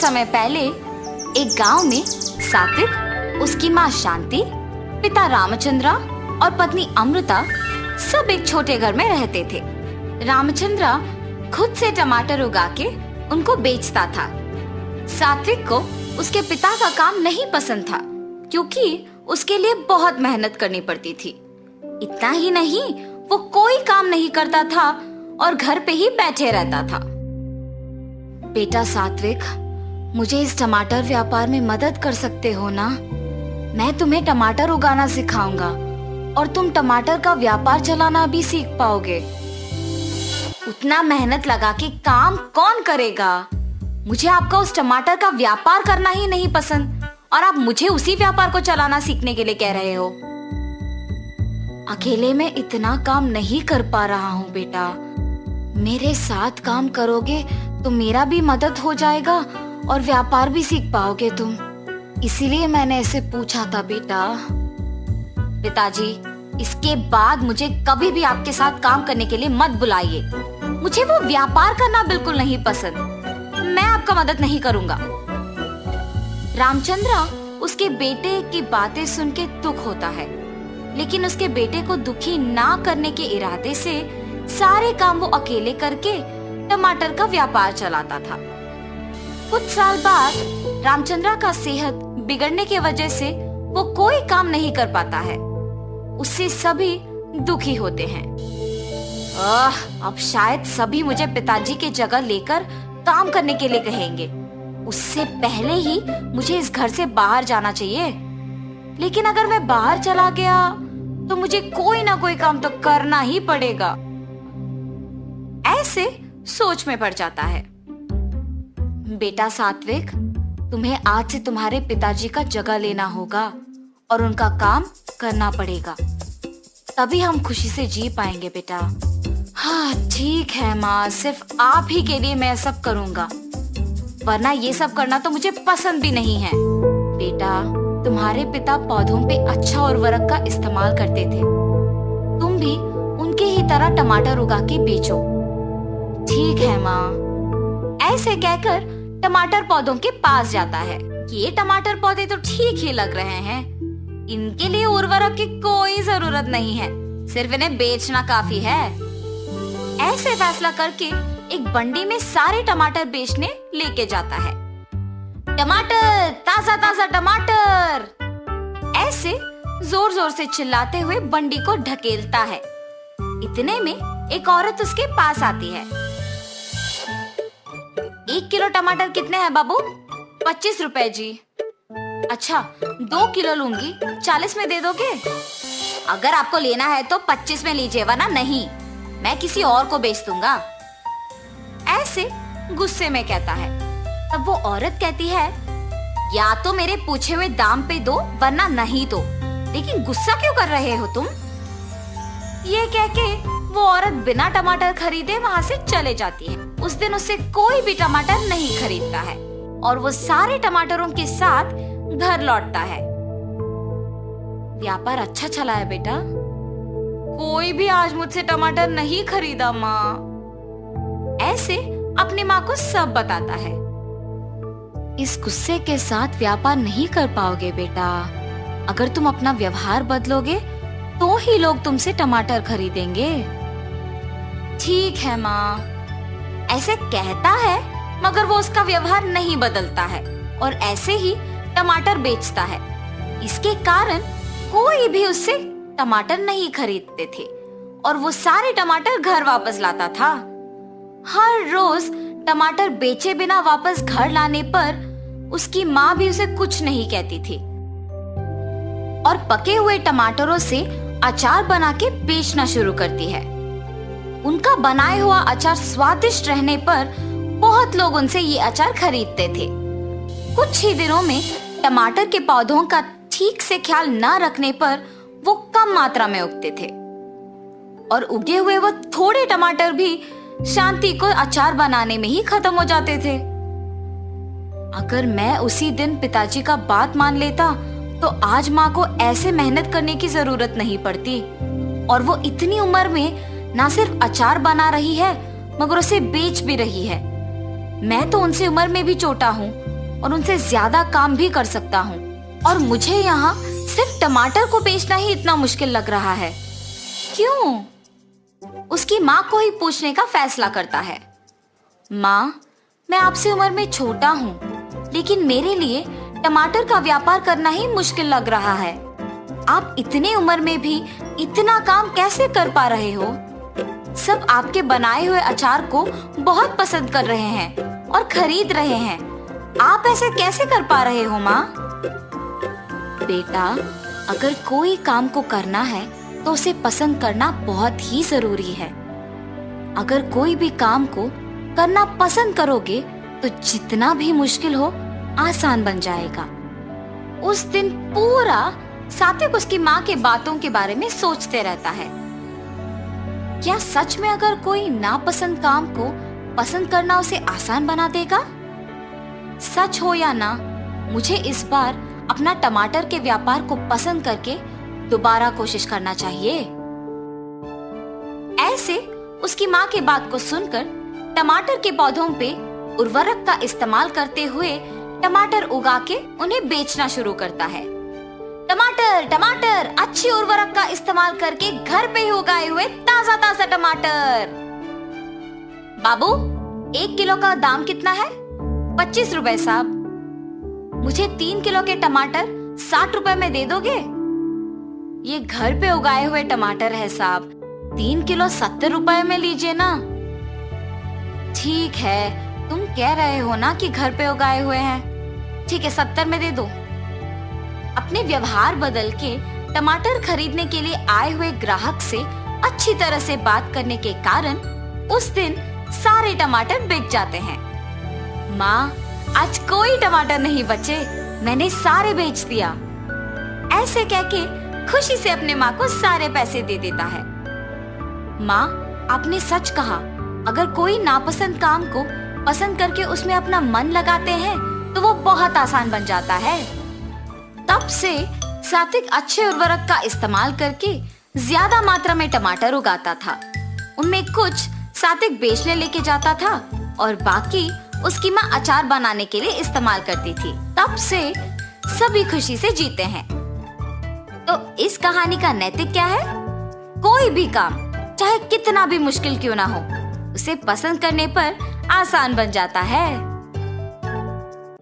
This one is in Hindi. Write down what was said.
समय पहले एक गांव में सात्विक, उसकी माँ शांति, पिता रामचंद्रा और पत्नी अमृता सब एक छोटे घर में रहते थे। रामचंद्रा खुद से टमाटर उगा के उनको बेचता था। सात्विक को उसके पिता का काम नहीं पसंद था क्योंकि उसके लिए बहुत मेहनत करनी पड़ती थी। इतना ही नहीं, वो कोई काम नहीं करता था और घर पे ही बैठे रहता था। बेटा सात्विक, मुझे इस टमाटर व्यापार में मदद कर सकते हो ना? मैं तुम्हें टमाटर उगाना सिखाऊंगा और तुम टमाटर का व्यापार चलाना भी सीख पाओगे। उतना मेहनत लगा के काम कौन करेगा? मुझे आपका उस टमाटर का व्यापार करना ही नहीं पसंद और आप मुझे उसी व्यापार को चलाना सीखने के लिए कह रहे हो। अकेले में इतना काम नहीं कर पा रहा हूँ बेटा। मेरे साथ काम करोगे तो मेरा भी मदद हो जाएगा और व्यापार भी सीख पाओगे तुम। इसीलिए मैंने ऐसे पूछा था बेटा। पिताजी, इसके बाद मुझे कभी भी आपके साथ काम करने के लिए मत बुलाइए। मुझे वो व्यापार करना बिल्कुल नहीं पसंद। मैं आपका मदद नहीं करूंगा। रामचंद्रा उसके बेटे की बातें सुन के दुख होता है, लेकिन उसके बेटे को दुखी ना करने के इरादे से सारे काम वो अकेले करके टमाटर का व्यापार चलाता था। कुछ साल बाद रामचंद्रा का सेहत बिगड़ने की वजह से वो कोई काम नहीं कर पाता है। उससे सभी दुखी होते हैं। अब शायद सभी मुझे पिताजी की जगह लेकर काम करने के लिए कहेंगे। उससे पहले ही मुझे इस घर से बाहर जाना चाहिए। लेकिन अगर मैं बाहर चला गया तो मुझे कोई ना कोई काम तो करना ही पड़ेगा। ऐसे सोच में पड़ जाता है। बेटा सात्विक, तुम्हें आज से तुम्हारे पिताजी का जगह लेना होगा और उनका काम करना पड़ेगा, तभी हम खुशी से जी पाएंगे बेटा। हाँ ठीक है माँ, सिर्फ आप ही के लिए मैं सब करूंगा, वरना ये सब करना तो मुझे पसंद भी नहीं है। बेटा, तुम्हारे पिता पौधों पे अच्छा उर्वरक का इस्तेमाल करते थे। तुम भी उनके ही तरह टमाटर उगा के बेचो। ठीक है माँ। ऐसे कहकर टमाटर पौधों के पास जाता है। ये टमाटर पौधे तो ठीक ही लग रहे हैं, इनके लिए उर्वरक की कोई जरूरत नहीं है, सिर्फ इन्हें बेचना काफी है। ऐसे फैसला करके एक बंडी में सारे टमाटर बेचने लेके जाता है। टमाटर, ताजा ताजा टमाटर, ऐसे जोर जोर से चिल्लाते हुए बंडी को ढकेलता है। इतने में एक औरत उसके पास आती है। 1 किलो टमाटर कितने हैं बाबू? 25 रुपए जी। अच्छा, 2 किलो लूंगी, 40 में दे दोगे? अगर आपको लेना है तो 25 में लीजिए, वरना नहीं, मैं किसी और को बेच दूंगा। ऐसे गुस्से में कहता है। तब वो औरत कहती है, या तो मेरे पूछे हुए दाम पे दो वरना नहीं दो, लेकिन गुस्सा क्यों कर रहे हो तुम? ये कह के वो औरत बिना टमाटर खरीदे वहाँ से चले जाती है। उस दिन उससे कोई भी टमाटर नहीं खरीदता है और वो सारे टमाटरों के साथ घर लौटता है। व्यापार अच्छा चला है बेटा। कोई भी आज मुझसे टमाटर नहीं खरीदा माँ। ऐसे अपनी माँ को सब बताता है। इस गुस्से के साथ व्यापार नहीं कर पाओगे बेटा। अगर तुम अपना व्यवहार बदलोगे तो ही लोग तुमसे टमाटर खरीदेंगे। ठीक है माँ। ऐसे कहता है, मगर वो उसका व्यवहार नहीं बदलता है और ऐसे ही टमाटर बेचता है। इसके कारण कोई भी उससे टमाटर नहीं खरीदते थे और वो सारे टमाटर घर वापस लाता था। हर रोज टमाटर बेचे बिना वापस घर लाने पर उसकी माँ भी उसे कुछ नहीं कहती थी और पके हुए टमाटरों से अचार बना के बेचना शुरू करती है। उनका बनाया हुआ अचार स्वादिष्ट रहने पर बहुत लोग उनसे ये अचार खरीदते थे। कुछ ही दिनों में टमाटर के पौधों का ठीक से ख्याल न रखने पर वो कम मात्रा में उगते थे और उगे हुए वो थोड़े टमाटर भी शांति को अचार बनाने में ही खत्म हो जाते थे। अगर मैं उसी दिन पिताजी का बात मान लेता तो आज माँ को ऐसे मेहनत करने की जरूरत नहीं पड़ती और वो इतनी उम्र में ना सिर्फ अचार बना रही है मगर उसे बेच भी रही है। मैं तो उनसे उम्र में भी छोटा हूँ और उनसे ज्यादा काम भी कर सकता हूँ, और मुझे यहाँ सिर्फ टमाटर को बेचना ही इतना मुश्किल लग रहा है। क्यों? उसकी माँ को ही पूछने का फैसला करता है। माँ, मैं आपसे उम्र में छोटा हूँ, लेकिन मेरे लिए टमाटर का व्यापार करना ही मुश्किल लग रहा है। आप इतने उम्र में भी इतना काम कैसे कर पा रहे हो? सब आपके बनाए हुए अचार को बहुत पसंद कर रहे हैं और खरीद रहे हैं। आप ऐसे कैसे कर पा रहे हो माँ? बेटा, अगर कोई काम को करना है तो उसे पसंद करना बहुत ही जरूरी है। अगर कोई भी काम को करना पसंद करोगे तो जितना भी मुश्किल हो आसान बन जाएगा। उस दिन पूरा सात्विक उसकी माँ के बातों के बारे में सोचते रहता है। क्या सच में अगर कोई नापसंद काम को पसंद करना उसे आसान बना देगा? सच हो या ना, मुझे इस बार अपना टमाटर के व्यापार को पसंद करके दोबारा कोशिश करना चाहिए। ऐसे उसकी माँ की बात को सुनकर टमाटर के पौधों पे उर्वरक का इस्तेमाल करते हुए टमाटर उगा के उन्हें बेचना शुरू करता है। टमाटर टमाटर, अच्छी उर्वरक का इस्तेमाल करके घर पे ही उगाए हुए ताजा ताजा टमाटर। बाबू, 1 किलो का दाम कितना है? 25 रुपए साहब। मुझे 3 किलो के टमाटर 60 रुपए में दे दोगे? ये घर पे उगाए हुए टमाटर है साहब, 3 किलो 70 रुपए में लीजिए ना। ठीक है, तुम कह रहे हो ना कि घर पे उगाए हुए हैं। ठीक है, 70 में दे दो। अपने व्यवहार बदल के टमाटर खरीदने के लिए आए हुए ग्राहक से अच्छी तरह से बात करने के कारण उस दिन सारे टमाटर बिक जाते हैं। माँ, आज कोई टमाटर नहीं बचे, मैंने सारे बेच दिया। ऐसे कह के खुशी से अपने माँ को सारे पैसे दे देता है। माँ, आपने सच कहा, अगर कोई नापसंद काम को पसंद करके उसमें अपना मन लगाते हैं तो वो बहुत आसान बन जाता है। तब से सात्विक अच्छे उर्वरक का इस्तेमाल करके ज्यादा मात्रा में टमाटर उगाता था। उनमें कुछ सात्विक बेचने लेके जाता था और बाकी उसकी माँ अचार बनाने के लिए इस्तेमाल करती थी। तब से सभी खुशी से जीते हैं। तो इस कहानी का नैतिक क्या है? कोई भी काम चाहे कितना भी मुश्किल क्यों ना हो, उसे पसंद करने पर आसान बन जाता है।